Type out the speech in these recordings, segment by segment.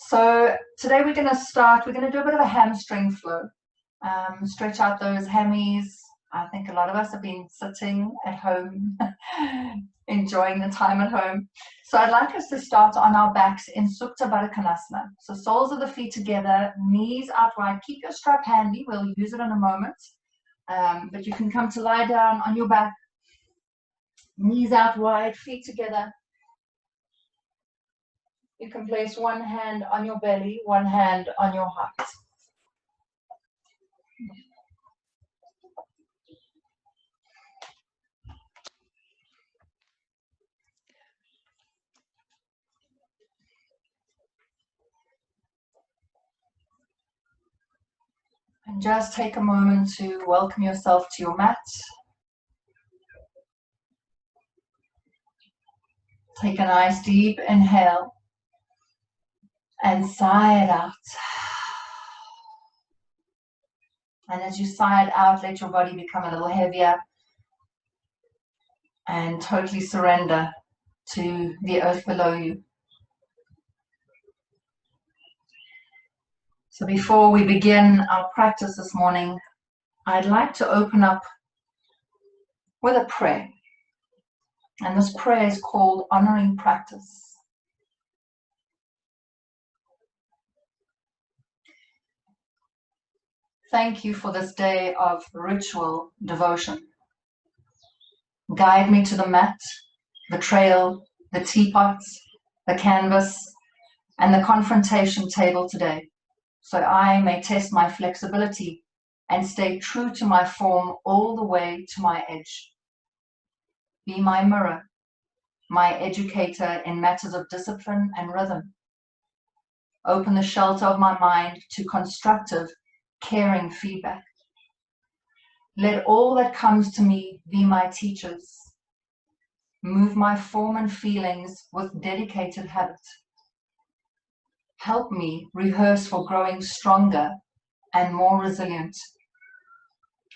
So today we're going to do a bit of a hamstring flow. Stretch out those hammies. I think a lot of us have been sitting at home, enjoying the time at home. So I'd like us to start on our backs in Supta Baddha Konasana. So soles of the feet together, knees out wide. Keep your strap handy. We'll use it in a moment. But you can come to lie down on your back, knees out wide, feet together. You can place one hand on your belly, one hand on your heart. And just take a moment to welcome yourself to your mat. Take a nice deep inhale and sigh it out. And as you sigh it out, let your body become a little heavier and totally surrender to the earth below you. So before we begin our practice this morning, I'd like to open up with a prayer. And this prayer is called Honoring Practice. Thank you for this day of ritual devotion. Guide me to the mat, the trail, the teapots, the canvas, and the confrontation table today, so I may test my flexibility and stay true to my form all the way to my edge. Be my mirror, my educator in matters of discipline and rhythm. Open the shelter of my mind to constructive, caring feedback. Let all that comes to me be my teachers. Move my form and feelings with dedicated habit. Help me rehearse for growing stronger and more resilient.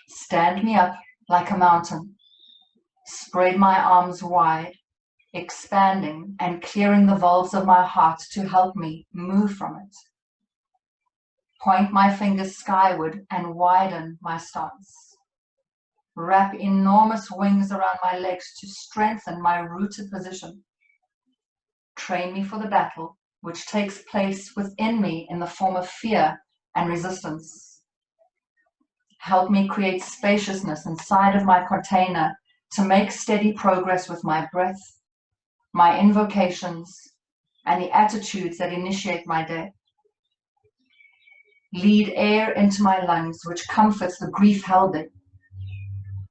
Stand me up like a mountain. Spread my arms wide, expanding and clearing the valves of my heart to help me move from it. Point my fingers skyward and widen my stance. Wrap enormous wings around my legs to strengthen my rooted position. Train me for the battle, which takes place within me in the form of fear and resistance. Help me create spaciousness inside of my container to make steady progress with my breath, my invocations, and the attitudes that initiate my day. Lead air into my lungs, which comforts the grief held in.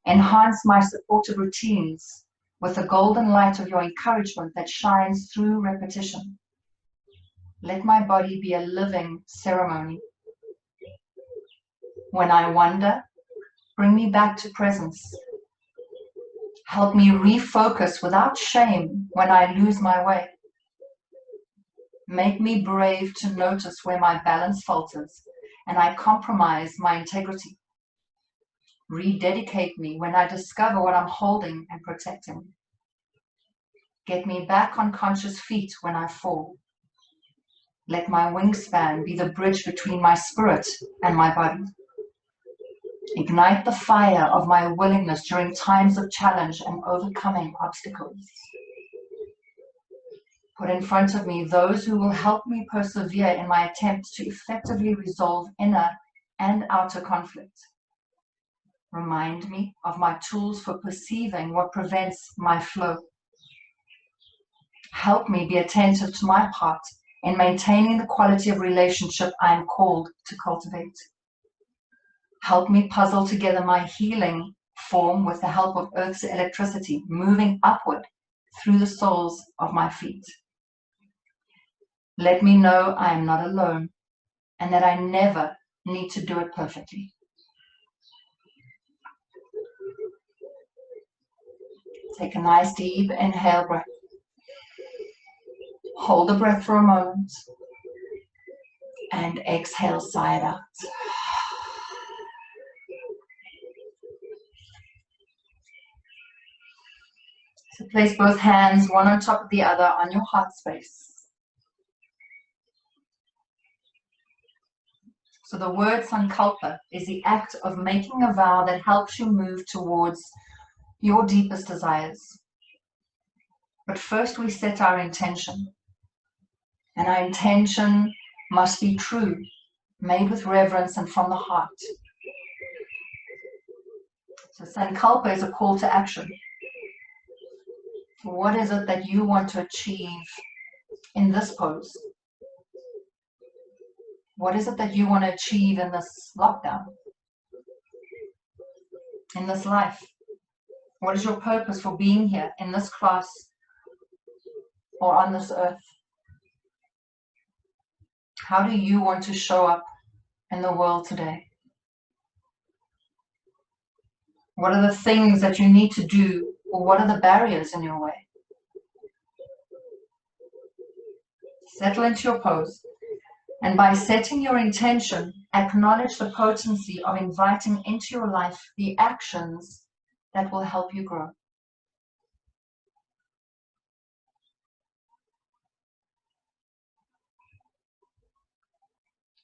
Enhance my supportive routines with the golden light of your encouragement that shines through repetition. Let my body be a living ceremony. When I wander, bring me back to presence. Help me refocus without shame when I lose my way. Make me brave to notice where my balance falters and I compromise my integrity. Rededicate me when I discover what I'm holding and protecting. Get me back on conscious feet when I fall. Let my wingspan be the bridge between my spirit and my body. Ignite the fire of my willingness during times of challenge and overcoming obstacles. Put in front of me those who will help me persevere in my attempts to effectively resolve inner and outer conflict. Remind me of my tools for perceiving what prevents my flow. Help me be attentive to my part in maintaining the quality of relationship I am called to cultivate. Help me puzzle together my healing form with the help of Earth's electricity, moving upward through the soles of my feet. Let me know I am not alone and that I never need to do it perfectly. Take a nice deep inhale breath. Hold the breath for a moment and exhale, sigh it out. So place both hands one on top of the other on your heart space. So the word sankalpa is the act of making a vow that helps you move towards your deepest desires. But first we set our intention. And our intention must be true, made with reverence and from the heart. So sankalpa is a call to action. What is it that you want to achieve in this pose? What is it that you want to achieve in this lockdown? In this life? What is your purpose for being here in this class or on this earth? How do you want to show up in the world today? What are the things that you need to do, or what are the barriers in your way? Settle into your pose, and by setting your intention, acknowledge the potency of inviting into your life the actions that will help you grow.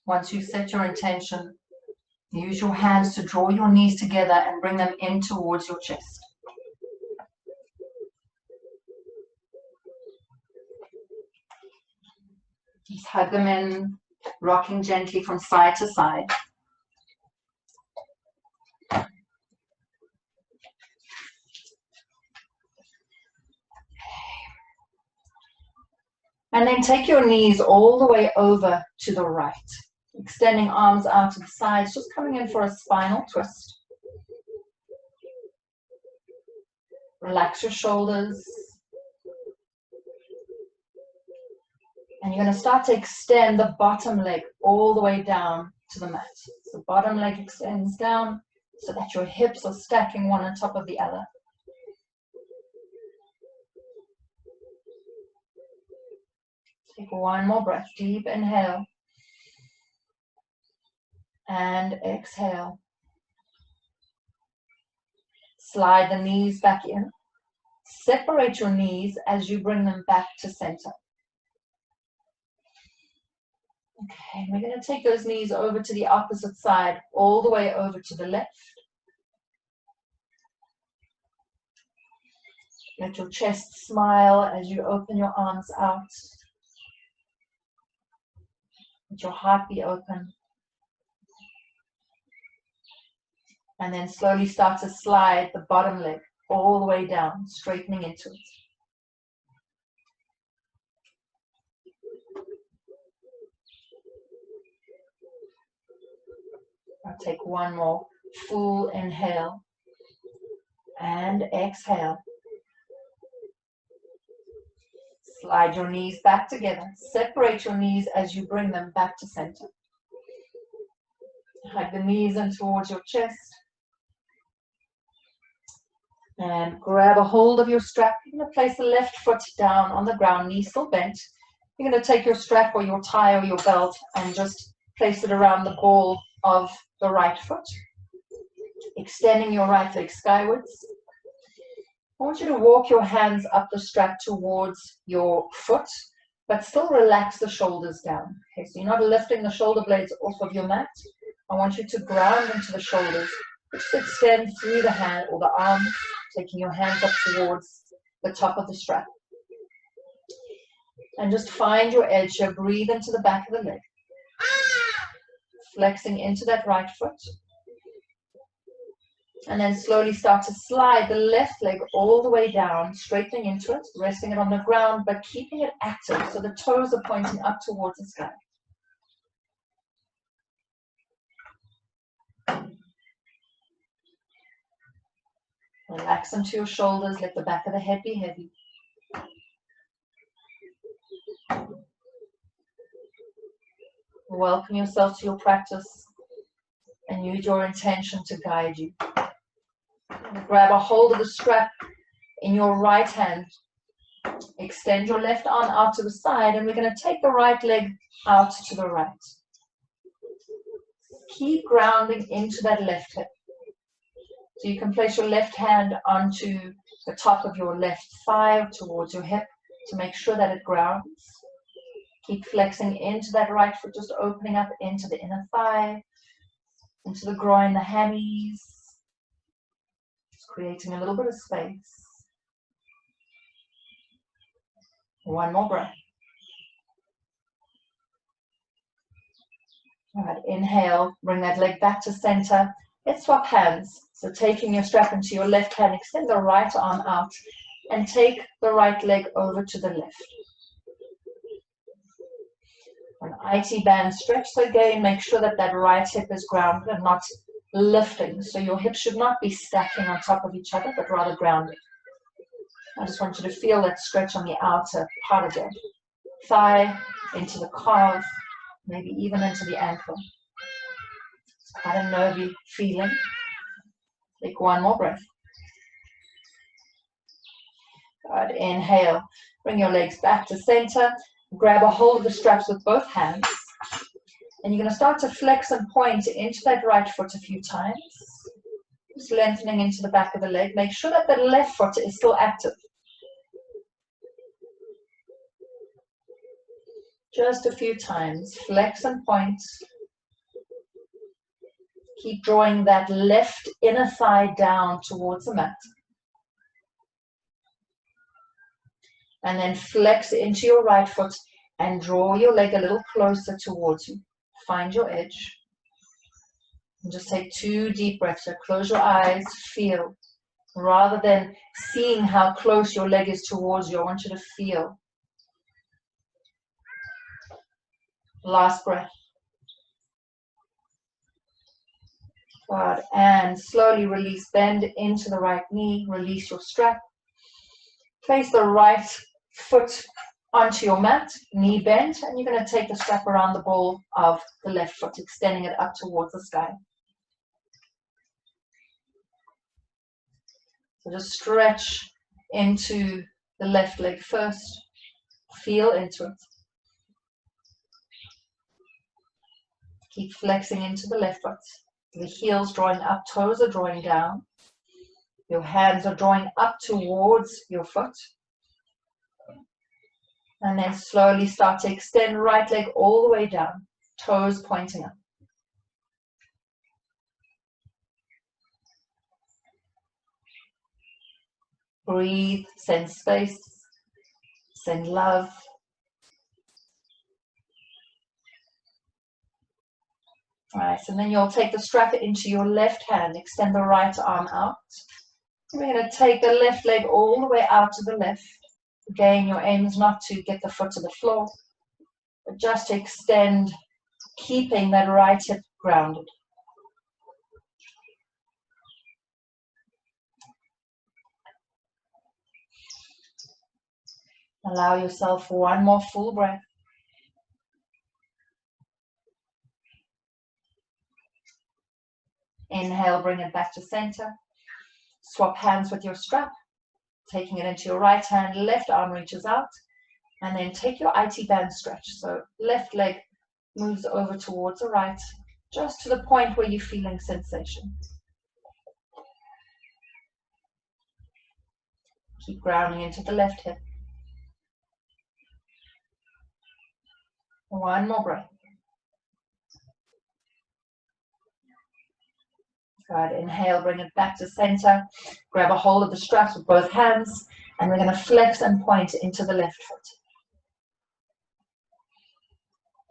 Once you set your intention, use your hands to draw your knees together and bring them in towards your chest. Just hug them in, rocking gently from side to side. And then take your knees all the way over to the right, extending arms out to the sides, just coming in for a spinal twist. Relax your shoulders. And you're going to start to extend the bottom leg all the way down to the mat. So bottom leg extends down so that your hips are stacking one on top of the other. Take one more breath. Deep inhale. And exhale. Slide the knees back in. Separate your knees as you bring them back to center. Okay, we're going to take those knees over to the opposite side, all the way over to the left. Let your chest smile as you open your arms out. Let your heart be open. And then slowly start to slide the bottom leg all the way down, straightening into it. I'll take one more full inhale and exhale. Slide your knees back together. Separate your knees as you bring them back to center. Hug the knees in towards your chest. And grab a hold of your strap. You're going to place the left foot down on the ground, knee still bent. You're going to take your strap or your tie or your belt and just place it around the ball of the right foot. Extending your right leg skywards. I want you to walk your hands up the strap towards your foot, but still relax the shoulders down. Okay, so you're not lifting the shoulder blades off of your mat. I want you to ground into the shoulders. Just extend through the hand or the arms, taking your hands up towards the top of the strap. And just find your edge here. Breathe into the back of the leg. Flexing into that right foot. And then slowly start to slide the left leg all the way down, straightening into it, resting it on the ground, but keeping it active so the toes are pointing up towards the sky. Relax into your shoulders, let the back of the head be heavy. Welcome yourself to your practice and use your intention to guide you. Grab a hold of the strap in your right hand. Extend your left arm out to the side, and we're going to take the right leg out to the right. Keep grounding into that left hip. So you can place your left hand onto the top of your left thigh towards your hip to make sure that it grounds. Keep flexing into that right foot, just opening up into the inner thigh, into the groin, the hammies. Just creating a little bit of space. One more breath. All right, inhale, bring that leg back to center. Let's swap hands. So taking your strap into your left hand, extend the right arm out and take the right leg over to the left. An IT band stretch. So again, make sure that that right hip is grounded and not lifting. So your hips should not be stacking on top of each other, but rather grounded. I just want you to feel that stretch on the outer part of the thigh, into the calf, maybe even into the ankle. It's quite a nervy feeling. Take one more breath. Good. Inhale. Bring your legs back to center. Grab a hold of the straps with both hands. And you're going to start to flex and point into that right foot a few times. Just lengthening into the back of the leg. Make sure that the left foot is still active. Just a few times. Flex and point. Keep drawing that left inner thigh down towards the mat. And then flex into your right foot and draw your leg a little closer towards you. Find your edge. And just take 2 deep breaths. So close your eyes, feel. Rather than seeing how close your leg is towards you, I want you to feel. Last breath. Good. And slowly release. Bend into the right knee. Release your strap. Place the right foot onto your mat, knee bent, and you're going to take the strap around the ball of the left foot, extending it up towards the sky. So just stretch into the left leg first. Feel into it. Keep flexing into the left foot. The heels drawing up, toes are drawing down. Your hands are drawing up towards your foot. And then slowly start to extend right leg all the way down, toes pointing up. Breathe, send space, send love. All right, so then you'll take the strap into your left hand, extend the right arm out. We're going to take the left leg all the way out to the left. Again, your aim is not to get the foot to the floor, but just to extend, keeping that right hip grounded. Allow yourself one more full breath. Inhale, bring it back to center. Swap hands with your strap, taking it into your right hand, left arm reaches out, and then take your IT band stretch. So left leg moves over towards the right, just to the point where you're feeling sensation. Keep grounding into the left hip. One more breath. Good. Inhale, bring it back to center. Grab a hold of the straps with both hands, and we're going to flex and point into the left foot.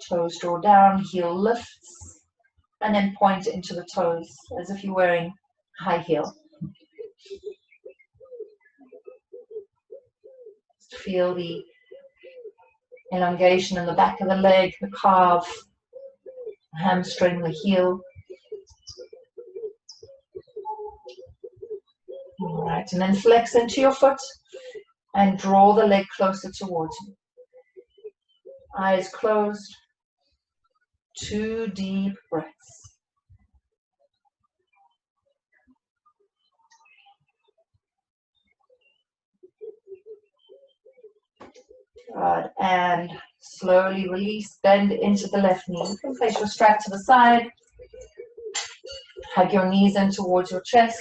Toes draw down, heel lifts, and then point into the toes as if you're wearing high heel. Just feel the elongation in the back of the leg, the calf, the hamstring, the heel. All right, and then flex into your foot and draw the leg closer towards you. Eyes closed. 2 deep breaths. Good. And slowly release, bend into the left knee. You can place your strap to the side. Hug your knees in towards your chest.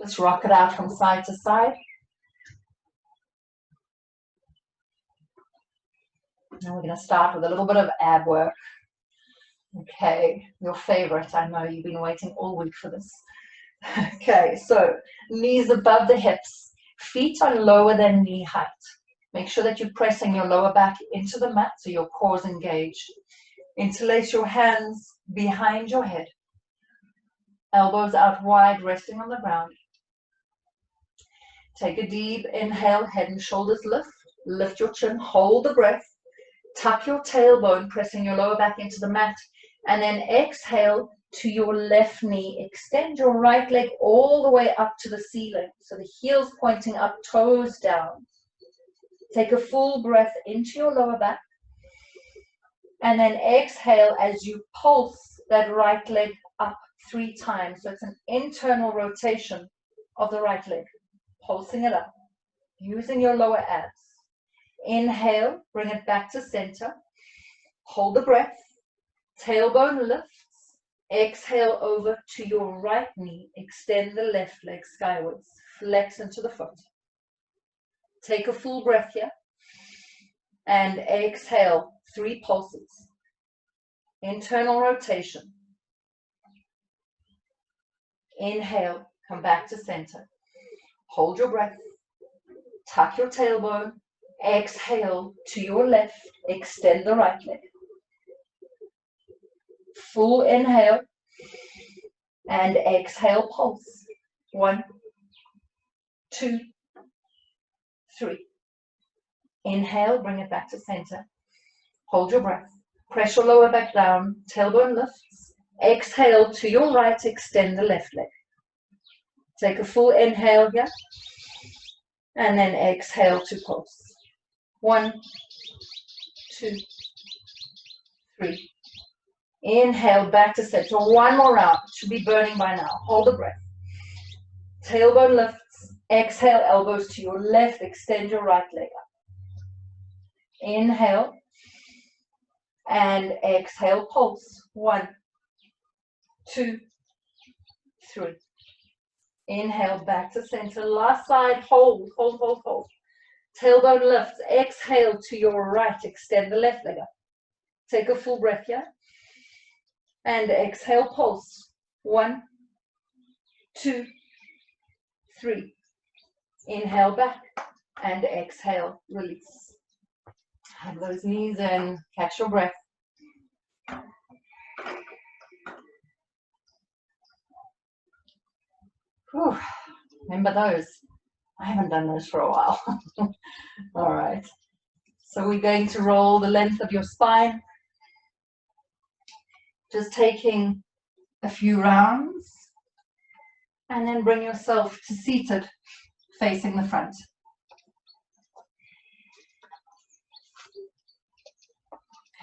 Just rock it out from side to side. And we're going to start with a little bit of ab work. Okay, your favorite. I know you've been waiting all week for this. Okay, so knees above the hips, feet are lower than knee height. Make sure that you're pressing your lower back into the mat so your core is engaged. Interlace your hands behind your head. Elbows out wide, resting on the ground. Take a deep inhale, head and shoulders lift. Lift your chin, hold the breath. Tuck your tailbone, pressing your lower back into the mat. And then exhale to your left knee. Extend your right leg all the way up to the ceiling. So the heels pointing up, toes down. Take a full breath into your lower back. And then exhale as you pulse that right leg up 3 times. So it's an internal rotation of the right leg. Pulsing it up. Using your lower abs. Inhale, bring it back to center. Hold the breath. Tailbone lifts. Exhale over to your right knee. Extend the left leg skywards. Flex into the foot. Take a full breath here. And exhale, 3 pulses. Internal rotation. Inhale, come back to center. Hold your breath. Tuck your tailbone. Exhale to your left. Extend the right leg. Full inhale. And exhale, pulse. 1, 2, 3. Inhale, bring it back to center. Hold your breath. Press your lower back down. Tailbone lifts. Exhale to your right. Extend the left leg. Take a full inhale here. And then exhale to pulse. 1, 2, 3. Inhale back to center. 1 more round. Should be burning by now. Hold the breath. Tailbone lifts. Exhale, elbows to your left. Extend your right leg up. Inhale. And exhale, pulse. 1, 2, 3. Inhale back to center. Last side. Hold, hold, hold, hold. Tailbone lifts. Exhale to your right. Extend the left leg up. Take a full breath here. And exhale, pulse. 1, 2, 3. Inhale back. And exhale, release. Have those knees in. Catch your breath. Whew. Remember those? I haven't done those for a while. All right. So we're going to roll the length of your spine. Just taking a few rounds. And then bring yourself to seated, facing the front.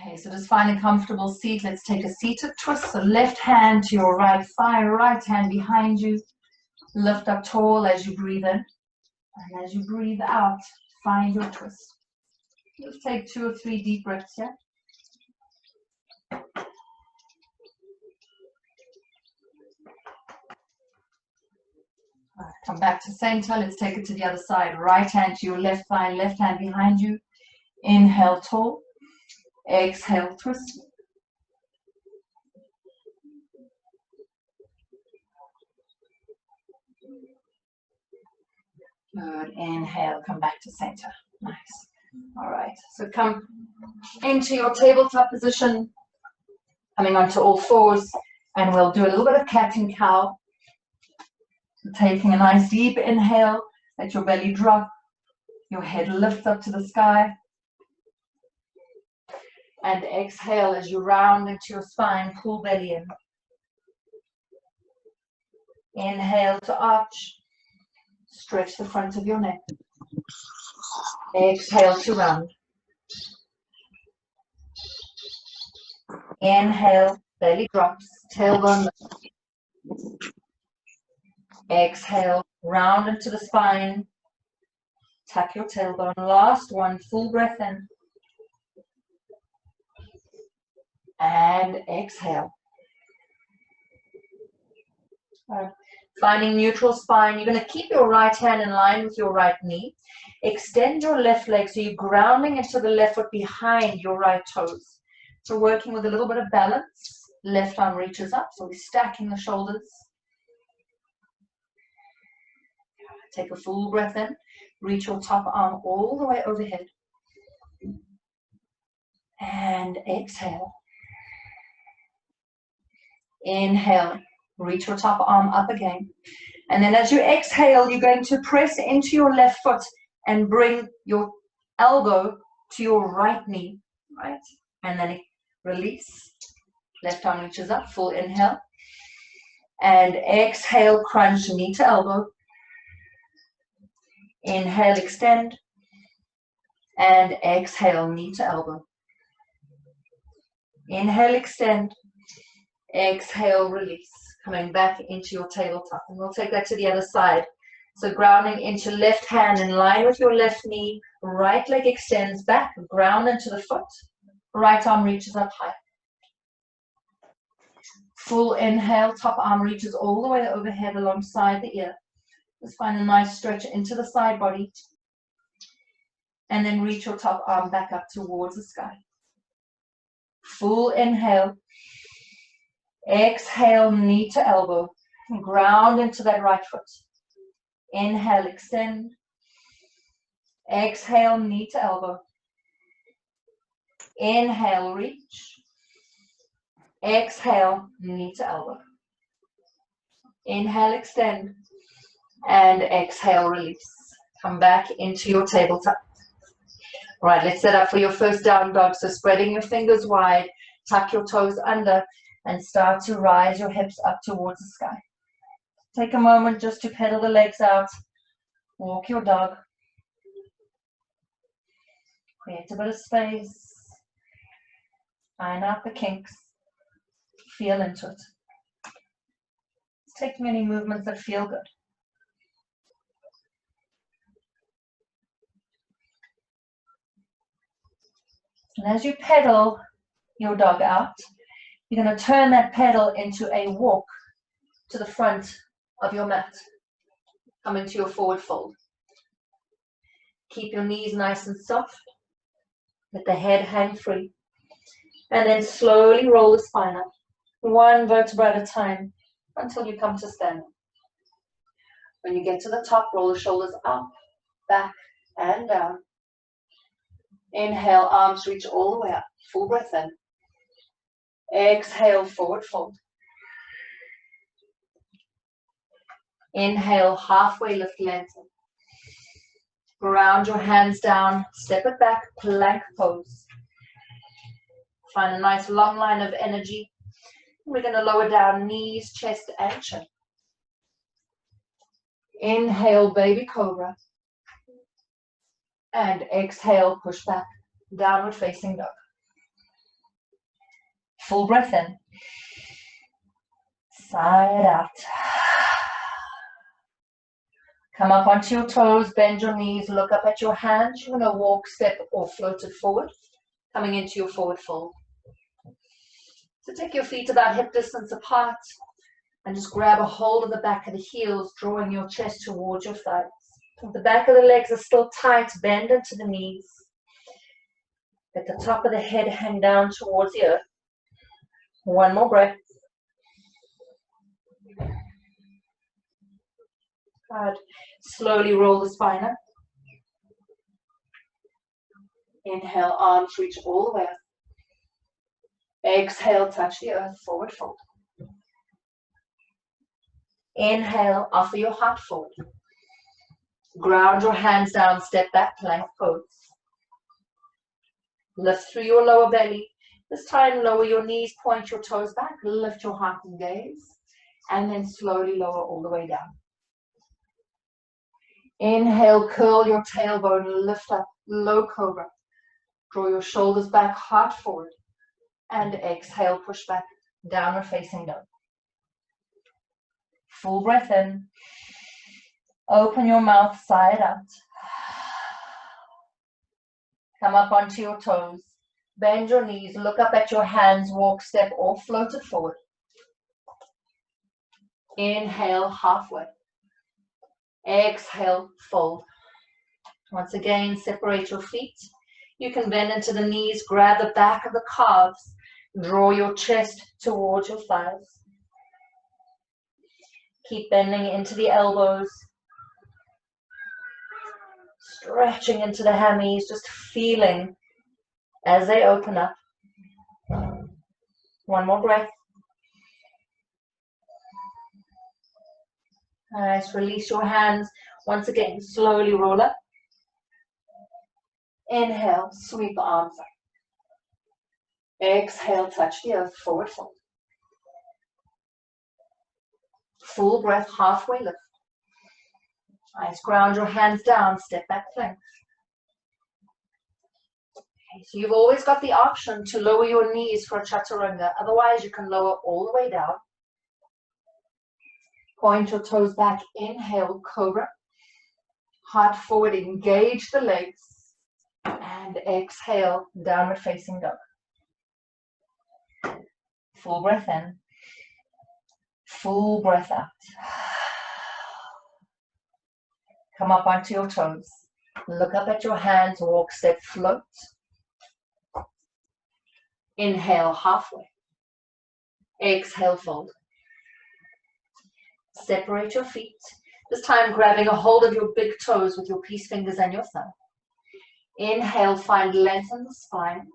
Okay, so just find a comfortable seat. Let's take a seated twist. So left hand to your right thigh, right hand behind you. Lift up tall as you breathe in. And as you breathe out, find your twist. Just take 2 or 3 deep breaths here. All right, come back to center. Let's take it to the other side. Right hand to your left thigh, left hand behind you. Inhale, tall. Exhale, twist. Good. Inhale, come back to center. Nice. All right. So come into your tabletop position, coming onto all fours, and we'll do a little bit of cat and cow. So taking a nice deep inhale, let your belly drop, your head lifts up to the sky. And exhale as you round into your spine, pull belly in. Inhale to arch. Stretch the front of your neck. Exhale to round. Inhale, belly drops, tailbone lifts. Exhale, round into the spine. Tuck your tailbone. Last one, full breath in. And exhale. Finding neutral spine. You're going to keep your right hand in line with your right knee. Extend your left leg, so you're grounding into the left foot behind your right toes. So working with a little bit of balance. Left arm reaches up, so we're stacking the shoulders. Take a full breath in. Reach your top arm all the way overhead. And exhale. Inhale. Reach your top arm up again. And then as you exhale, you're going to press into your left foot and bring your elbow to your right knee, right? And then release. Left arm reaches up, full inhale. And exhale, crunch knee to elbow. Inhale, extend. And exhale, knee to elbow. Inhale, extend. Exhale, release. Coming back into your tabletop. And we'll take that to the other side. So grounding into left hand in line with your left knee. Right leg extends back. Ground into the foot. Right arm reaches up high. Full inhale. Top arm reaches all the way overhead alongside the ear. Just find a nice stretch into the side body. And then reach your top arm back up towards the sky. Full inhale. Exhale, knee to elbow. Ground into that right foot. Inhale, extend. Exhale, knee to elbow. Inhale, reach. Exhale, knee to elbow. Inhale, extend. And exhale, release. Come back into your tabletop. Right, let's set up for your first down dog. So spreading your fingers wide, tuck your toes under, and start to rise your hips up towards the sky. Take a moment just to pedal the legs out. Walk your dog. Create a bit of space. Iron out the kinks. Feel into it. Take many movements that feel good. And as you pedal your dog out, you're going to turn that pedal into a walk to the front of your mat. Come into your forward fold. Keep your knees nice and soft. Let the head hang free. And then slowly roll the spine up, one vertebra at a time, until you come to stand. When you get to the top, roll the shoulders up, back, and down. Inhale, arms reach all the way up. Full breath in. Exhale, forward fold. Inhale, halfway lift, lengthen. Ground your hands down, step it back, plank pose. Find a nice long line of energy. We're going to lower down knees, chest, and chin. Inhale, baby cobra. And exhale, push back, downward facing dog. Full breath in. Side out. Come up onto your toes, bend your knees, look up at your hands. You're going to walk, step, or float it forward, coming into your forward fold. So take your feet about hip distance apart and just grab a hold of the back of the heels, drawing your chest towards your thighs. The back of the legs are still tight, bend into the knees. Let the top of the head hang down towards the earth. One more breath. Good. Slowly roll the spine up. Inhale, arms reach all the way up. Exhale, touch the earth, forward fold. Inhale, offer your heart forward. Ground your hands down, step back, plank pose. Lift through your lower belly. This time, lower your knees, point your toes back, lift your heart and gaze, and then slowly lower all the way down. Inhale, curl your tailbone, lift up, low cobra. Draw your shoulders back, heart forward. And exhale, push back, downward facing dog. Full breath in. Open your mouth, side out. Come up onto your toes. Bend your knees, look up at your hands, walk, step, or float it forward. Inhale, halfway. Exhale, fold. Once again, separate your feet. You can bend into the knees, grab the back of the calves, draw your chest towards your thighs. Keep bending into the elbows, stretching into the hammies, just feeling as they open up. One more breath. Nice, release your hands. Once again, slowly roll up. Inhale, sweep the arms up. Exhale, touch the earth, forward fold. Full breath, halfway lift. Nice, ground your hands down, step back plank. Okay, so you've always got the option to lower your knees for a chaturanga. Otherwise, you can lower all the way down. Point your toes back, inhale, cobra. Heart forward, engage the legs. And exhale, downward facing dog. Full breath in. Full breath out. Come up onto your toes. Look up at your hands, walk, step, float. Inhale, halfway. Exhale, fold. Separate your feet. This time grabbing a hold of your big toes with your peace fingers and your thumb. Inhale, find length in the spine.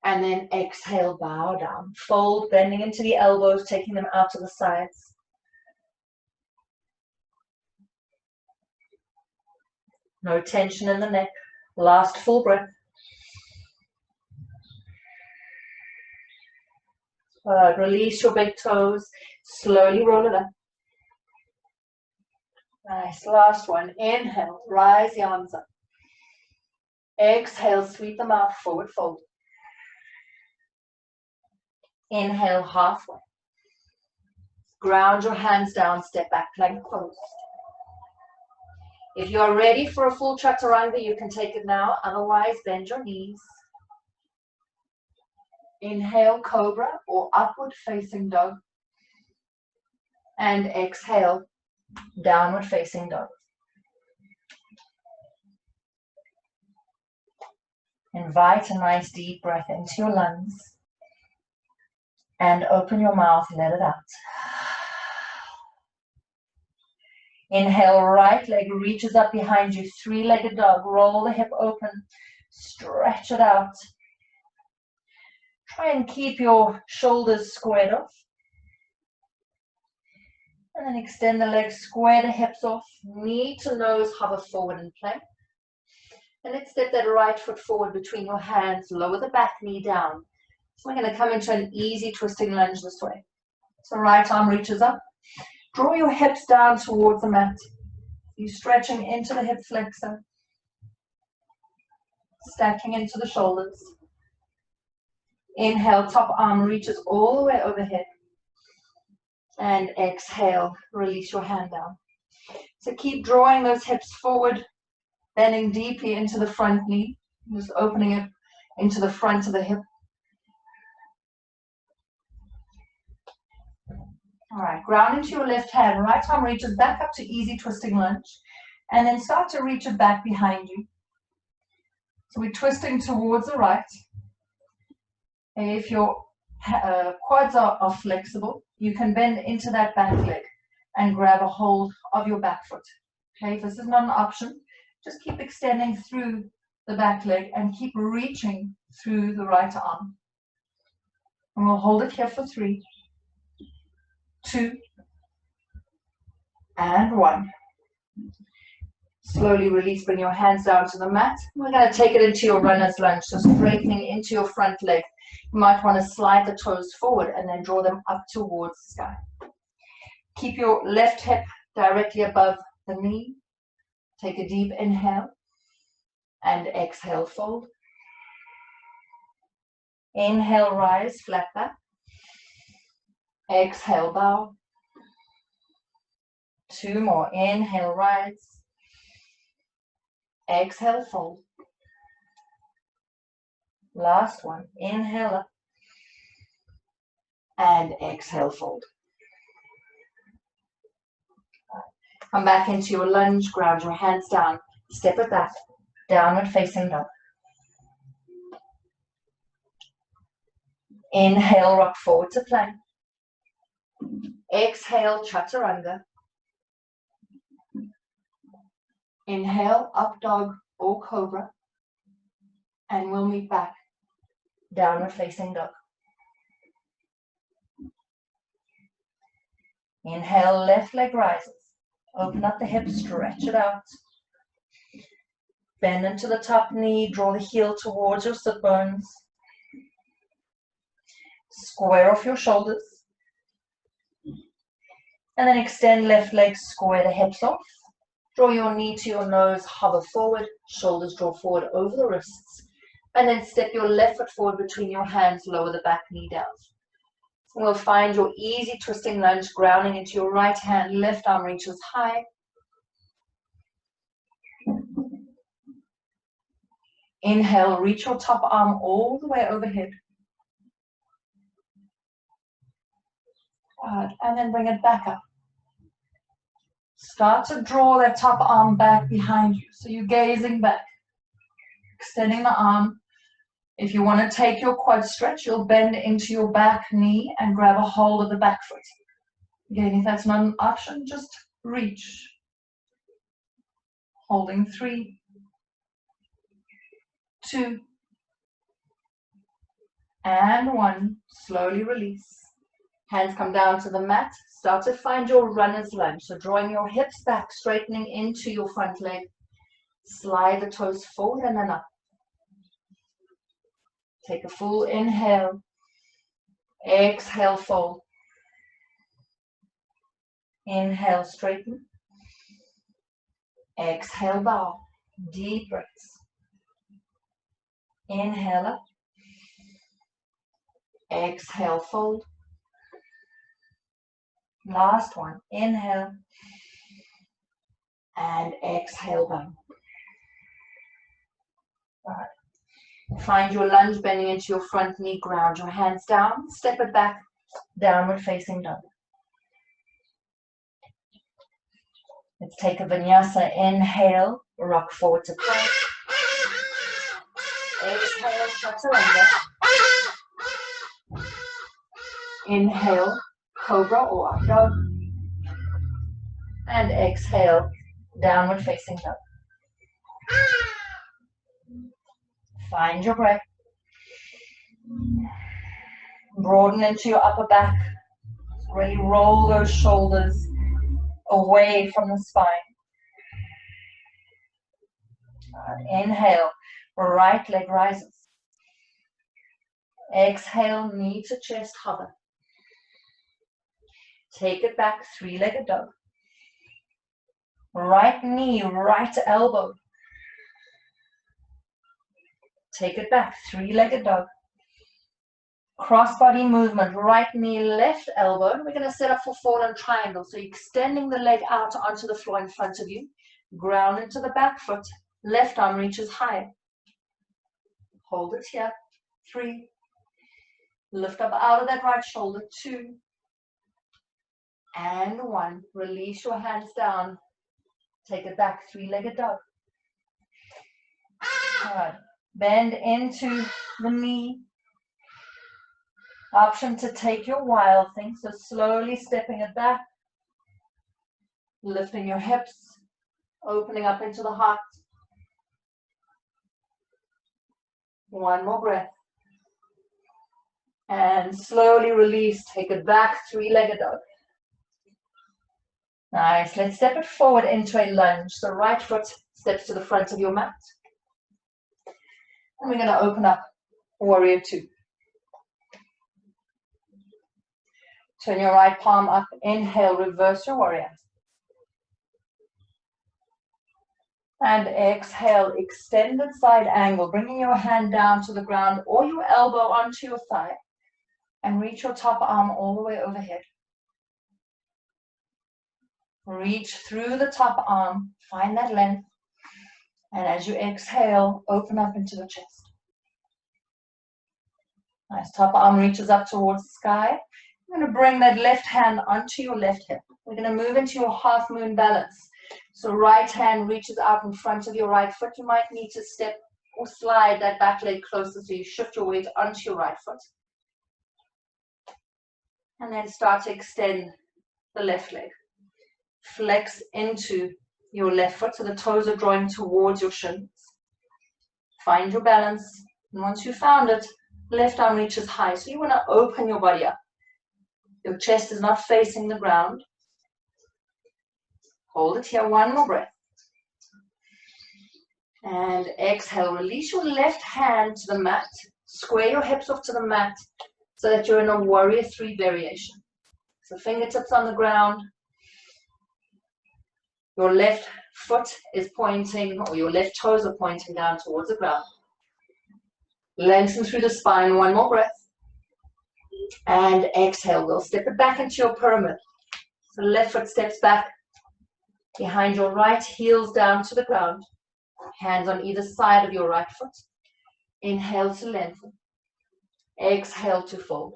And then exhale, bow down. Fold, bending into the elbows, taking them out to the sides. No tension in the neck. Last full breath. Release your big toes. Slowly roll it up. Nice. Last one. Inhale. Rise the arms up. Exhale. Sweep them out. Forward fold. Inhale. Halfway. Ground your hands down. Step back. Plank pose. If you are ready for a full chaturanga, you can take it now. Otherwise, bend your knees. Inhale, cobra or upward facing dog. And exhale, downward facing dog. Invite a nice deep breath into your lungs. And open your mouth, let it out. Inhale, right leg reaches up behind you, three-legged dog. Roll the hip open, stretch it out. Try and keep your shoulders squared off. And then extend the legs, square the hips off. Knee to nose, hover forward in plank. And let's step that right foot forward between your hands. Lower the back knee down. So we're going to come into an easy twisting lunge this way. So right arm reaches up. Draw your hips down towards the mat. You're stretching into the hip flexor. Stacking into the shoulders. Inhale, top arm reaches all the way overhead. And exhale, release your hand down. So keep drawing those hips forward, bending deeply into the front knee. Just opening it into the front of the hip. All right, ground into your left hand. Right arm reaches back up to easy twisting lunge. And then start to reach it back behind you. So we're twisting towards the right. If your quads are flexible, you can bend into that back leg and grab a hold of your back foot. Okay, if this is not an option, just keep extending through the back leg and keep reaching through the right arm. And we'll hold it here for 3, 2, and 1. Slowly release, bring your hands down to the mat. We're going to take it into your runner's lunge, so straightening into your front leg. You might want to slide the toes forward and then draw them up towards the sky. Keep your left hip directly above the knee. Take a deep inhale and exhale, fold. Inhale, rise, flat back. Exhale, bow. 2 more. Inhale, rise. Exhale, fold. Last one. Inhale up. And exhale, fold. Come back into your lunge, ground your hands down, step it back, downward facing dog. Inhale, rock forward to plank. Exhale, chaturanga. Inhale, up dog or cobra. And we'll meet back, downward facing dog. Inhale, left leg rises. Open up the hips, stretch it out. Bend into the top knee, draw the heel towards your sit bones. Square off your shoulders. And then extend left leg, square the hips off. Draw your knee to your nose, hover forward, shoulders draw forward over the wrists. And then step your left foot forward between your hands, lower the back knee down. We'll find your easy twisting lunge, grounding into your right hand, left arm reaches high. Inhale, reach your top arm all the way overhead. Good. And then bring it back up. Start to draw that top arm back behind you. So you're gazing back, extending the arm. If you want to take your quad stretch, you'll bend into your back knee and grab a hold of the back foot. Again, if that's not an option, just reach. Holding 3, 2, and 1. Slowly release. Hands come down to the mat. Start to find your runner's lunge. So drawing your hips back, straightening into your front leg. Slide the toes forward and then up. Take a full inhale. Exhale, fold. Inhale, straighten. Exhale, bow. Deep breaths. Inhale up. Exhale, fold. Last one. Inhale. And exhale, bow. Right. Find your lunge, bending into your front knee, ground your hands down, step it back, downward facing dog. Let's take a vinyasa. Inhale, rock forward to plank. Exhale, chaturanga. Inhale, cobra or up dog. And exhale, downward facing dog. Find your breath. Broaden into your upper back. Really roll those shoulders away from the spine. Inhale, right leg rises. Exhale, knee to chest, hover. Take it back, 3-legged dog. Right knee, right elbow. Take it back, 3-legged dog. Cross-body movement, right knee, left elbow. We're going to set up for fallen triangle. So you're extending the leg out onto the floor in front of you. Ground into the back foot. Left arm reaches high. Hold it here. 3. Lift up out of that right shoulder. 2. And 1. Release your hands down. Take it back, 3-legged dog. All right. Bend into the knee. Option to take your wild thing, so slowly stepping it back, lifting your hips, opening up into the heart. 1 more breath. And slowly release, take it back, 3-legged dog. Nice, let's step it forward into a lunge. So right foot steps to the front of your mat. And we're going to open up warrior 2. Turn your right palm up, inhale, reverse your warrior. And exhale, extended side angle, bringing your hand down to the ground or your elbow onto your thigh. And reach your top arm all the way overhead. Reach through the top arm, find that length. And as you exhale, open up into the chest. Nice, top arm reaches up towards the sky. I'm going to bring that left hand onto your left hip. We're going to move into your half moon balance. So right hand reaches out in front of your right foot. You might need to step or slide that back leg closer so you shift your weight onto your right foot. And then start to extend the left leg. Flex into your left foot so the toes are drawing towards your shins. Find your balance. And once you've found it, left arm reaches high. So you want to open your body up. Your chest is not facing the ground. Hold it here, one more breath. And exhale, release your left hand to the mat. Square your hips off to the mat so that you're in a warrior 3 variation. So fingertips on the ground. Your left foot is pointing, or your left toes are pointing down towards the ground. Lengthen through the spine, one more breath. And exhale, we'll step it back into your pyramid. So left foot steps back behind your right, heels down to the ground. Hands on either side of your right foot. Inhale to lengthen. Exhale to fold.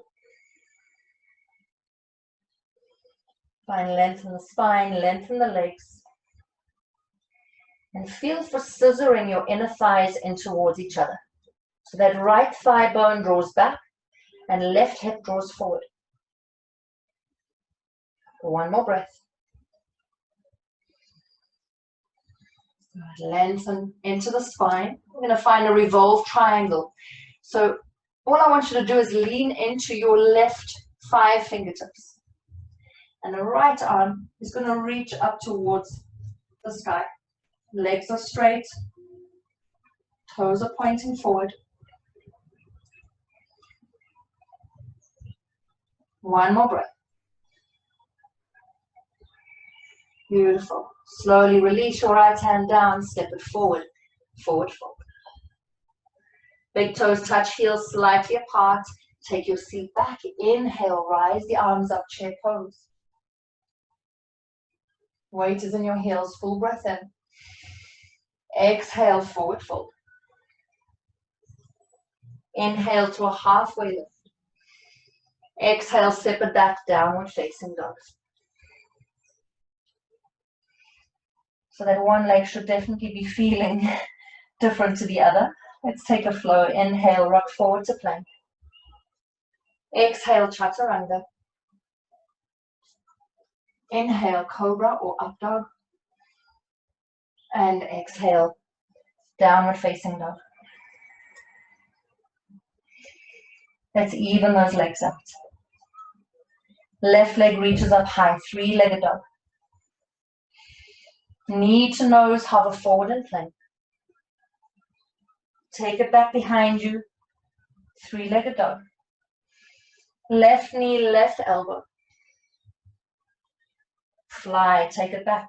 Find lengthen the spine, lengthen the legs. And feel for scissoring your inner thighs in towards each other. So that right thigh bone draws back and left hip draws forward. One more breath. Lengthen into the spine. We're going to find a revolved triangle. So all I want you to do is lean into your left 5 fingertips. And the right arm is going to reach up towards the sky. Legs are straight. Toes are pointing forward. One more breath. Beautiful. Slowly release your right hand down, step it forward, forward, forward. Big toes touch, heels slightly apart. Take your seat back. Inhale, rise the arms up, chair pose. Weight is in your heels, full breath in. Exhale, forward fold. Inhale to a halfway lift. Exhale, step it back, downward facing dog. So that one leg should definitely be feeling different to the other. Let's take a flow. Inhale, rock forward to plank. Exhale, chaturanga. Inhale, cobra or up dog. And exhale, downward facing dog. Let's even those legs out. Left leg reaches up high, 3-legged dog. Knee to nose, hover forward and plank. Take it back behind you, 3-legged dog. Left knee, left elbow. Fly, take it back.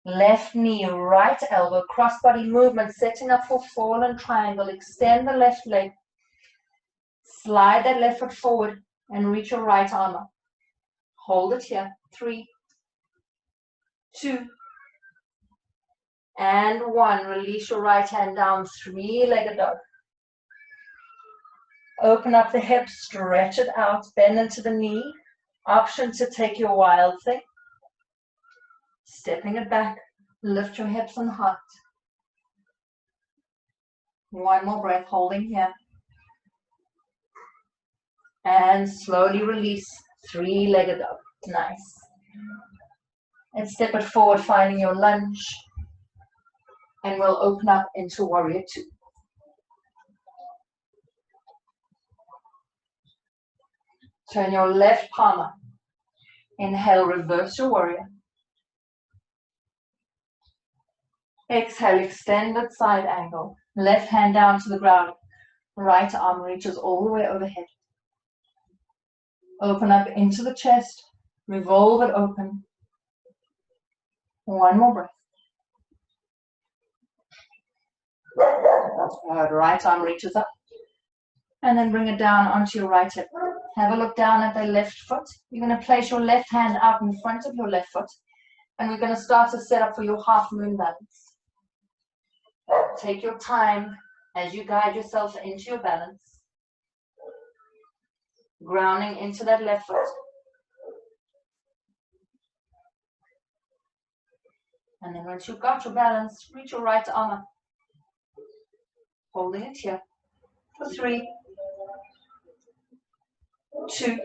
Left knee, right elbow, crossbody movement, setting up for fallen triangle. Extend the left leg. Slide that left foot forward and reach your right arm up. Hold it here. 3, 2, and 1. Release your right hand down, 3-legged dog. Open up the hips, stretch it out, bend into the knee. Option to take your wild thing. Stepping it back, lift your hips and heart. One more breath, holding here. And slowly release, 3-legged dog. Nice. And step it forward, finding your lunge. And we'll open up into warrior 2. Turn your left palm up. Inhale, reverse your warrior. Exhale, extended side angle. Left hand down to the ground. Right arm reaches all the way overhead. Open up into the chest. Revolve it open. One more breath. Good. Right arm reaches up. And then bring it down onto your right hip. Have a look down at the left foot. You're going to place your left hand out in front of your left foot. And we're going to start to set up for your half moon balance. Take your time as you guide yourself into your balance. Grounding into that left foot. And then once you've got your balance, reach your right arm up. Holding it here. For 3, 2.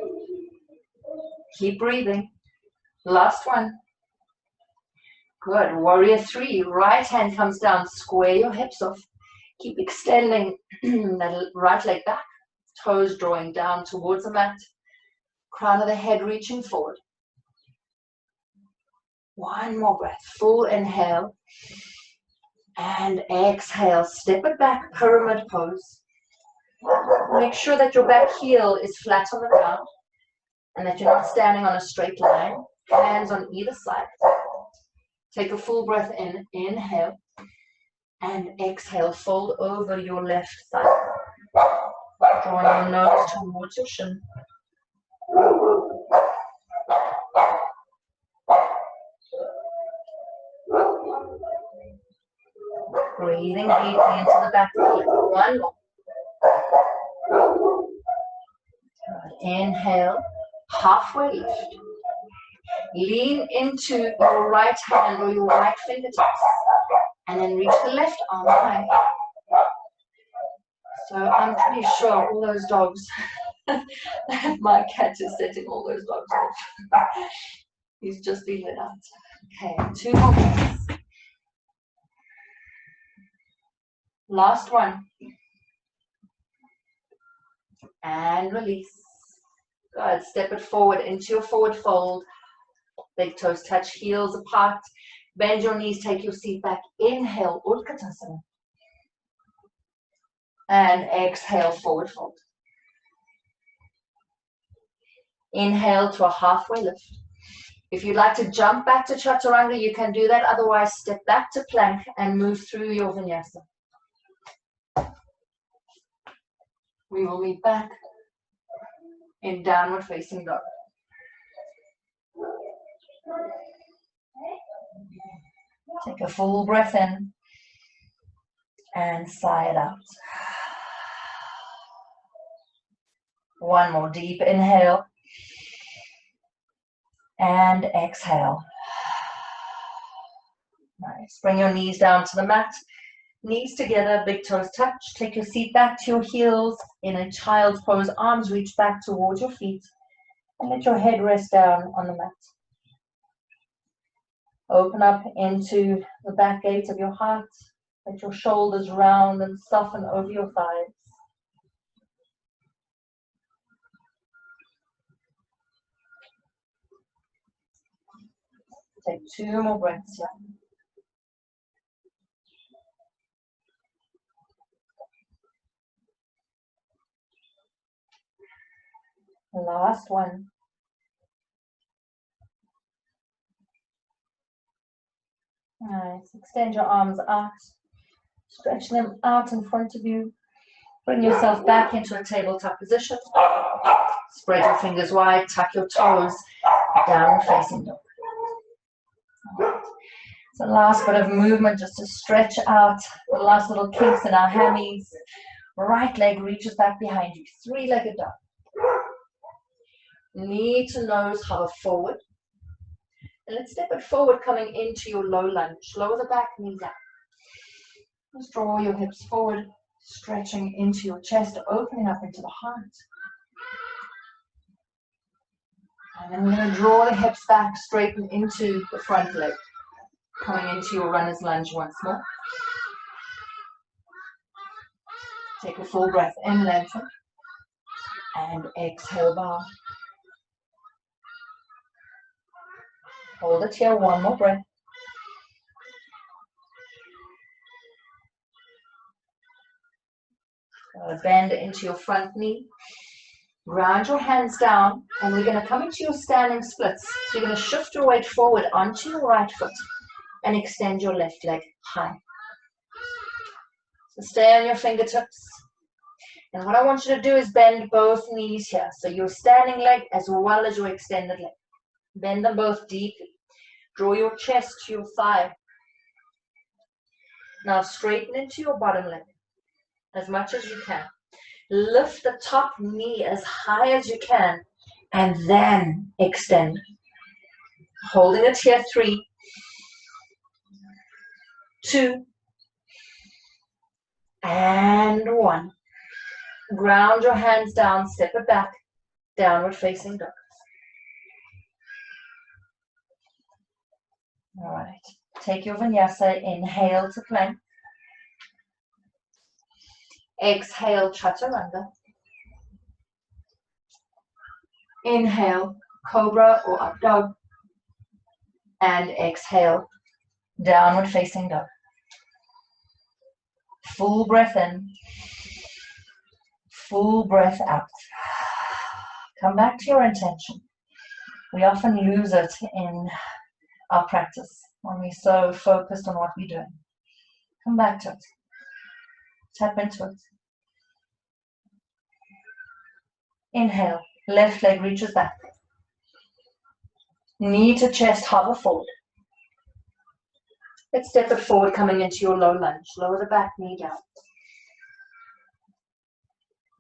Keep breathing. Last one. Good. Warrior 3. Right hand comes down. Square your hips off. Keep extending that right leg back. Toes drawing down towards the mat. Crown of the head reaching forward. One more breath. Full inhale. And exhale. Step it back. Pyramid pose. Make sure that your back heel is flat on the ground and that you're not standing on a straight line. Hands on either side. Take a full breath in. Inhale. And exhale. Fold over your left thigh. Drawing your nose towards your shin. Breathing deeply into the back of the leg. One more. Inhale. Halfway lift. Lean into your right hand or your right fingertips. And then reach the left arm high. So I'm pretty sure all those dogs, my cat is setting all those dogs off. He's just been let out. Okay, 2 more breaths. Last one. And release. Good. Step it forward into your forward fold. Big toes touch, heels apart. Bend your knees, take your seat back. Inhale, Utkatasana. And exhale, forward fold. Inhale to a halfway lift. If you'd like to jump back to Chaturanga, you can do that. Otherwise, step back to plank and move through your vinyasa. We will meet back in downward facing dog. Take a full breath in and sigh it out. One more deep inhale and exhale. Nice. Bring your knees down to the mat. Knees together, big toes touch. Take your seat back to your heels in a child's pose. Arms reach back towards your feet. And let your head rest down on the mat. Open up into the back gate of your heart. Let your shoulders round and soften over your thighs. Take 2 more breaths here. Last one. Nice. Extend your arms out. Stretch them out in front of you. Bring yourself back into a tabletop position. Spread your fingers wide. Tuck your toes. Downward facing dog. So last bit of movement just to stretch out the last little kinks in our hammies. Right leg reaches back behind you. 3-legged dog. Knee to nose, hover forward. And let's step it forward, coming into your low lunge. Lower the back, knee down. Just draw your hips forward, stretching into your chest, opening up into the heart. And then we're going to draw the hips back, straighten into the front leg. Coming into your runner's lunge once more. Take a full breath in, lengthen. And exhale, bow. Hold it here, 1 more breath. Bend into your front knee. Ground your hands down, and we're going to come into your standing splits. So you're going to shift your weight forward onto your right foot and extend your left leg high. So stay on your fingertips. And what I want you to do is bend both knees here. So your standing leg as well as your extended leg. Bend them both deeply. Draw your chest to your thigh. Now straighten into your bottom leg as much as you can. Lift the top knee as high as you can and then extend. Holding it here, 3, 2, and 1. Ground your hands down, step it back, downward facing dog. All right, take your vinyasa, inhale to plank. Exhale, chaturanga. Inhale, cobra or up dog. And exhale, downward facing dog. Full breath in, full breath out. Come back to your intention. We often lose it in our practice when we're so focused on what we're doing. Come back to it. Tap into it. Inhale, left leg reaches back. Knee to chest, hover forward. Let's step it forward, coming into your low lunge. Lower the back knee down.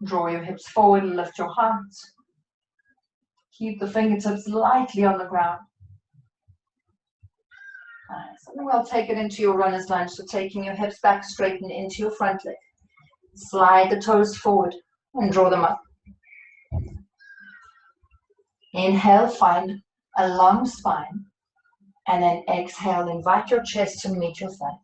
Draw your hips forward, lift your heart. Keep the fingertips lightly on the ground. Nice. And we'll take it into your runner's lunge. So taking your hips back, straighten into your front leg. Slide the toes forward and draw them up. Inhale, find a long spine. And then exhale, invite your chest to meet your thigh.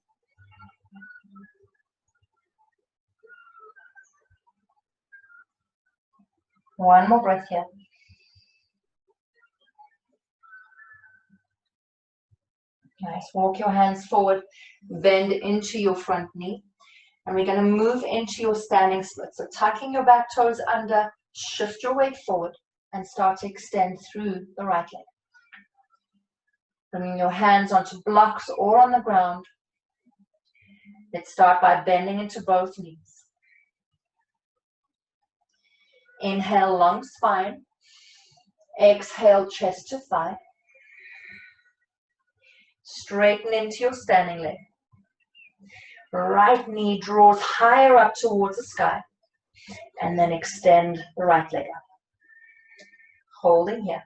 One more breath here. Nice. Walk your hands forward, bend into your front knee. And we're going to move into your standing split. So tucking your back toes under, shift your weight forward, and start to extend through the right leg. Bringing your hands onto blocks or on the ground. Let's start by bending into both knees. Inhale, long spine. Exhale, chest to thigh. Straighten into your standing leg. Right knee draws higher up towards the sky. And then extend the right leg up. Holding here.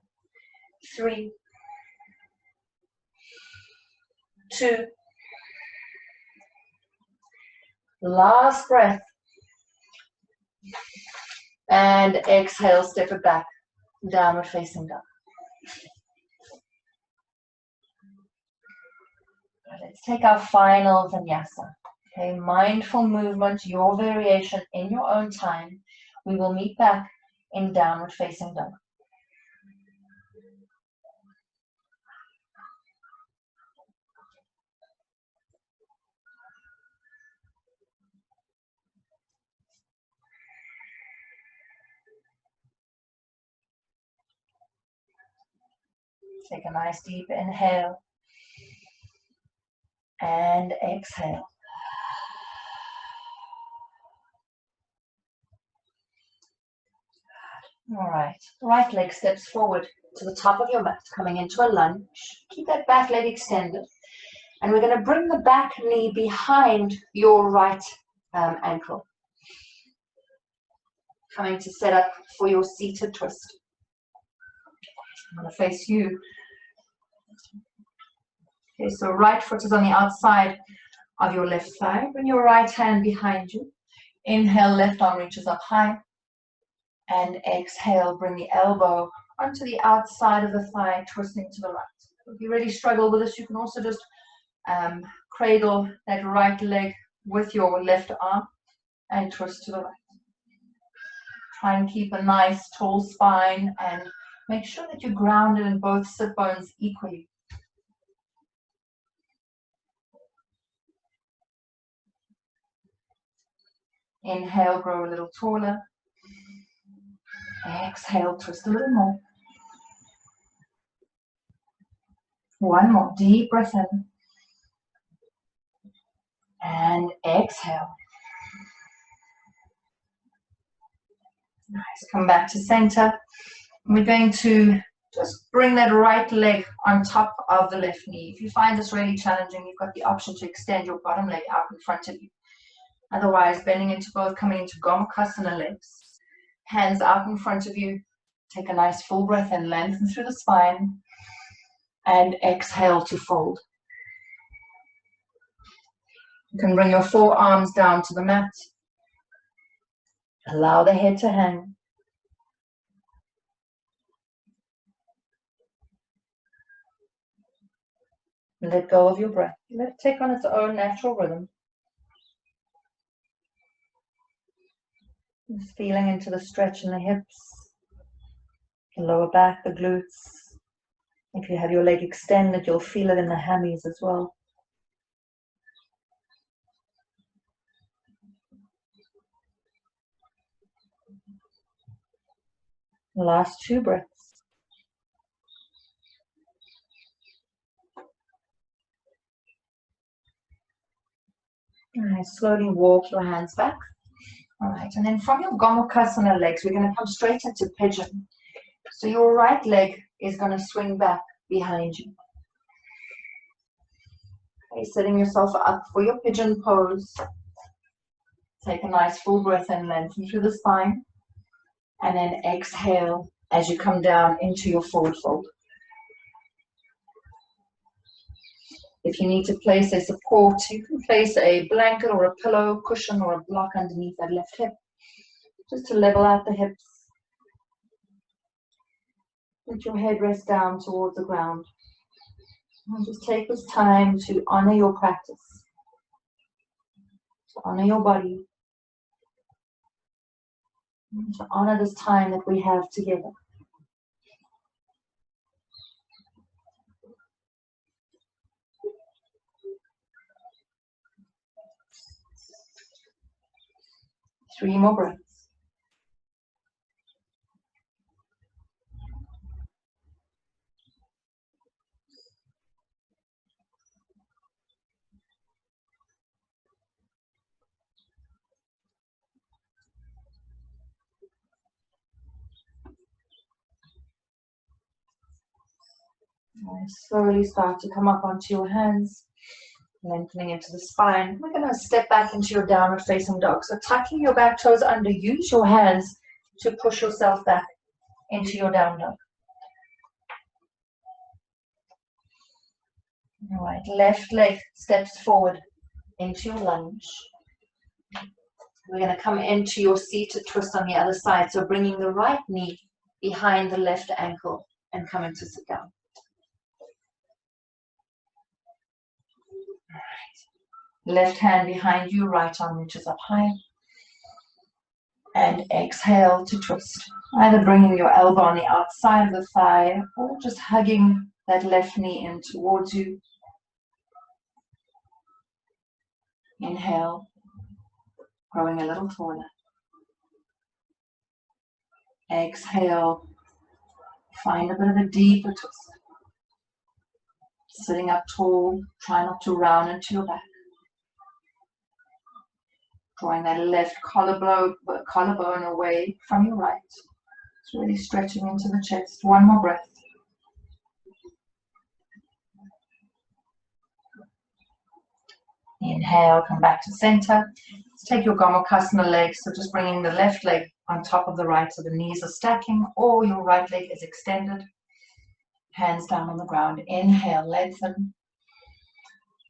3, 2. Last breath. And exhale, step it back. Downward facing dog. Let's take our final vinyasa. Okay, mindful movement, your variation in your own time. We will meet back in downward facing dog. Take a nice deep inhale and exhale. All right, right leg steps forward to the top of your mat, coming into a lunge. Keep that back leg extended. And we're going to bring the back knee behind your right ankle. Coming to set up for your seated twist. I'm going to face you. Okay, so right foot is on the outside of your left thigh. Bring your right hand behind you. Inhale, left arm reaches up high. And exhale, bring the elbow onto the outside of the thigh, twisting to the right. If you really struggle with this, you can also just cradle that right leg with your left arm and twist to the right. Try and keep a nice tall spine and make sure that you're grounded in both sit bones equally. Inhale, grow a little taller. Exhale, twist a little more. One more, deep breath in. And exhale. Nice, come back to center. We're going to just bring that right leg on top of the left knee. If you find this really challenging, you've got the option to extend your bottom leg out in front of you. Otherwise, bending into both, coming into Gomukhasana legs. Hands out in front of you. Take a nice full breath and lengthen through the spine. And exhale to fold. You can bring your forearms down to the mat. Allow the head to hang. Let go of your breath. Let it take on its own natural rhythm. Just feeling into the stretch in the hips, the lower back, the glutes. If you have your leg extended, you'll feel it in the hammies as well. Last 2 breaths. Alright, slowly walk your hands back. Alright, and then from your Gomukhasana legs, we're going to come straight into pigeon. So your right leg is going to swing back behind you. Okay, setting yourself up for your pigeon pose. Take a nice full breath and lengthen through the spine. And then exhale as you come down into your forward fold. If you need to place a support, you can place a blanket or a pillow, cushion, or a block underneath that left hip, just to level out the hips. Let your head rest down towards the ground. And just take this time to honor your practice, to honor your body, and to honor this time that we have together. Three more breaths. And slowly start to come up onto your hands, lengthening into the spine. We're going to step back into your downward facing dog. So tucking your back toes under, use your hands to push yourself back into your down dog. All right, left leg steps forward into your lunge. We're going to come into your seated twist on the other side. So bringing the right knee behind the left ankle and come into sit down. All right. Left hand behind you, right arm reaches up high. And exhale to twist. Either bringing your elbow on the outside of the thigh or just hugging that left knee in towards you. Inhale, growing a little taller. Exhale, find a bit of a deeper twist. Sitting up tall, try not to round into your back. Drawing that left collarbone away from your right. It's really stretching into the chest. One more breath. Inhale, come back to center. Let's take your Gomukhasana legs. So just bringing the left leg on top of the right so the knees are stacking, or your right leg is extended. Hands down on the ground. Inhale, lengthen.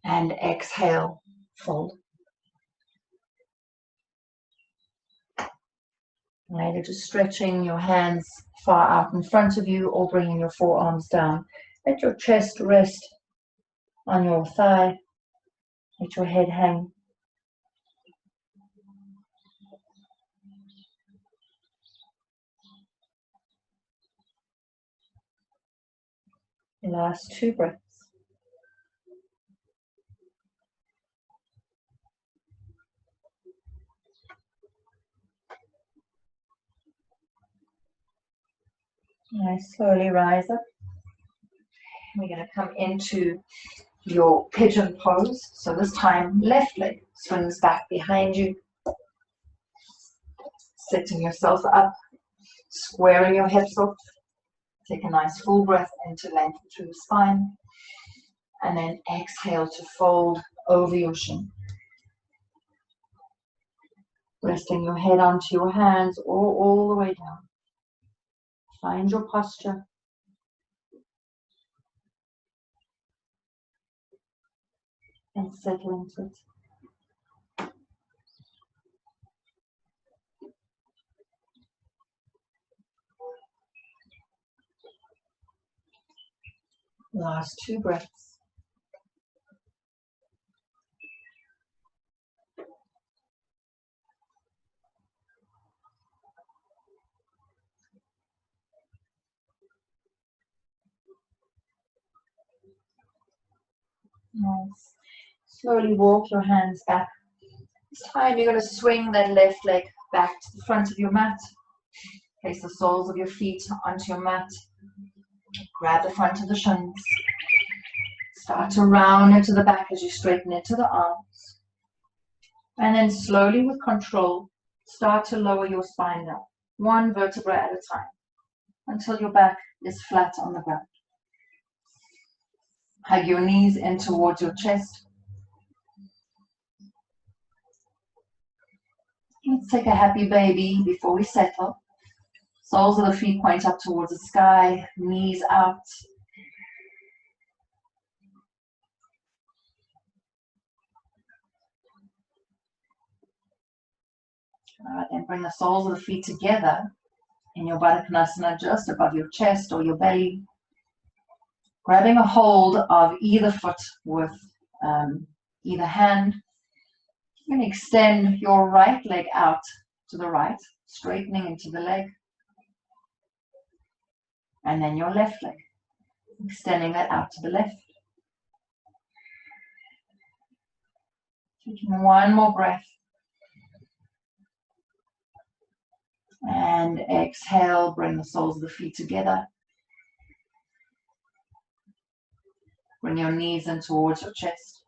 And exhale, fold. Either just stretching your hands far out in front of you or bringing your forearms down. Let your chest rest on your thigh. Let your head hang. Last 2 breaths. Nice, slowly rise up. We're going to come into your pigeon pose. So this time, left leg swings back behind you. Setting yourself up, squaring your hips off. Take a nice full breath into length through the spine. And then exhale to fold over your shin. Resting your head onto your hands or all the way down. Find your posture. And settle into it. Last 2 breaths. Nice. Slowly walk your hands back. This time you're going to swing that left leg back to the front of your mat. Place the soles of your feet onto your mat. Grab the front of the shins. Start to round into the back as you straighten into the arms. And then slowly with control, start to lower your spine down, 1 vertebra at a time, until your back is flat on the ground. Hug your knees in towards your chest. Let's take a happy baby before we settle. Soles of the feet point up towards the sky, knees out. Alright, then bring the soles of the feet together in your Baddha Konasana just above your chest or your belly. Grabbing a hold of either foot with either hand. You're going to extend your right leg out to the right, straightening into the leg. And then your left leg, extending that out to the left. Taking 1 more breath. And exhale, bring the soles of the feet together. Bring your knees in towards your chest.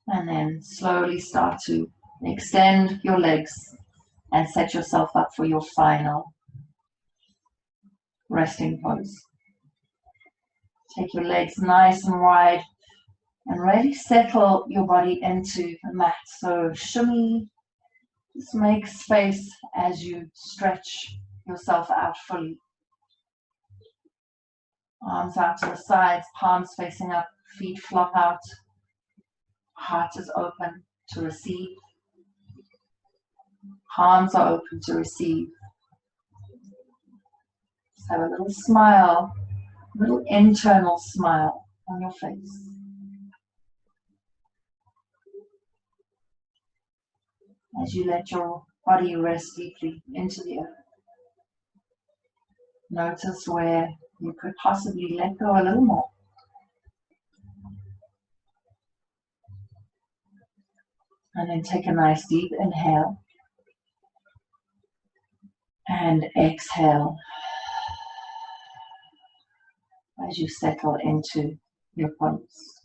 And then slowly start to extend your legs and set yourself up for your final resting pose. Take your legs nice and wide and really settle your body into the mat. So shimmy, just make space as you stretch yourself out fully. Arms out to the sides, palms facing up, feet flop out. Heart is open to receive. Palms are open to receive. Just have a little smile, a little internal smile on your face. As you let your body rest deeply into the earth. Notice where you could possibly let go a little more. And then take a nice deep inhale. And exhale as you settle into your pose.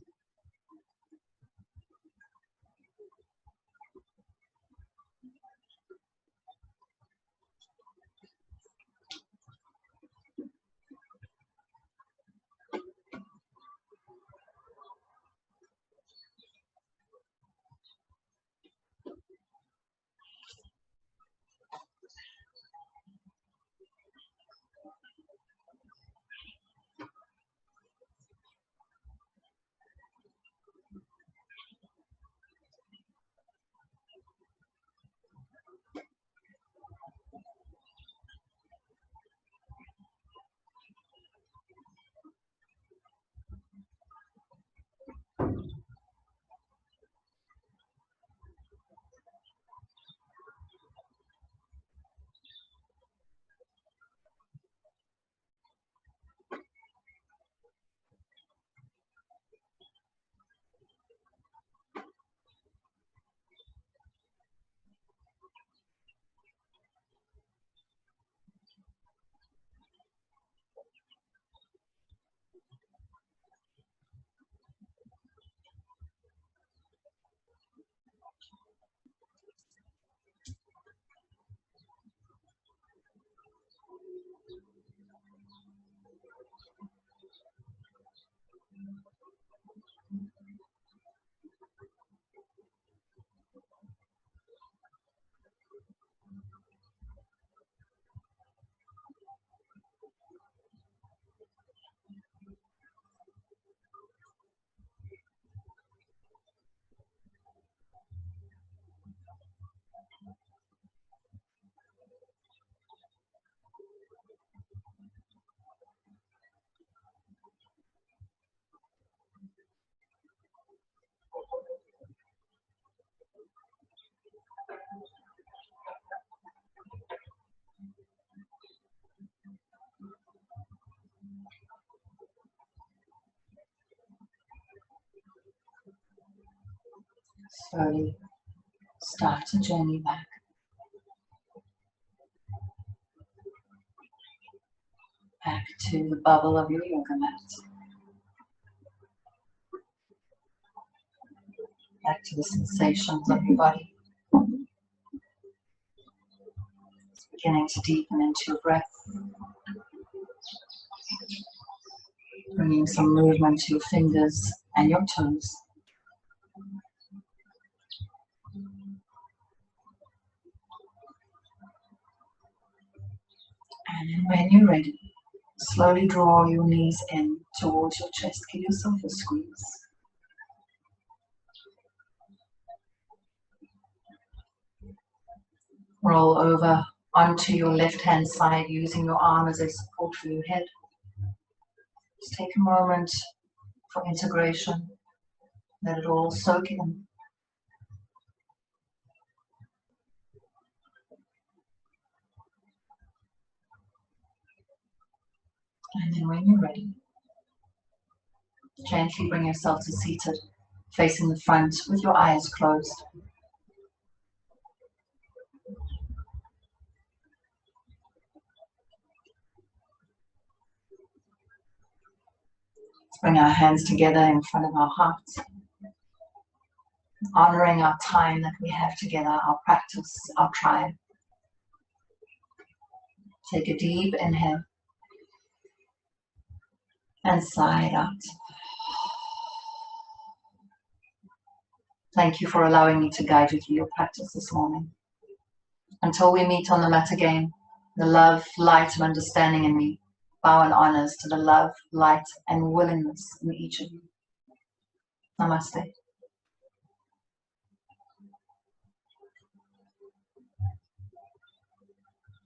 Slowly start to journey back to the bubble of your yoga mat, back to the sensations of your body. It's beginning to deepen into your breath, bringing some movement to your fingers and your toes. And then when you're ready, slowly draw your knees in towards your chest. Give yourself a squeeze. Roll over onto your left-hand side using your arm as a support for your head. Just take a moment for integration. Let it all soak in. And then when you're ready, gently bring yourself to seated, facing the front with your eyes closed. Let's bring our hands together in front of our hearts, honoring our time that we have together, our practice, our tribe. Take a deep inhale and sigh it out. Thank you for allowing me to guide you through your practice this morning. Until we meet on the mat again, the love, light, and understanding in me bow and honors to the love, light, and willingness in each of you. Namaste.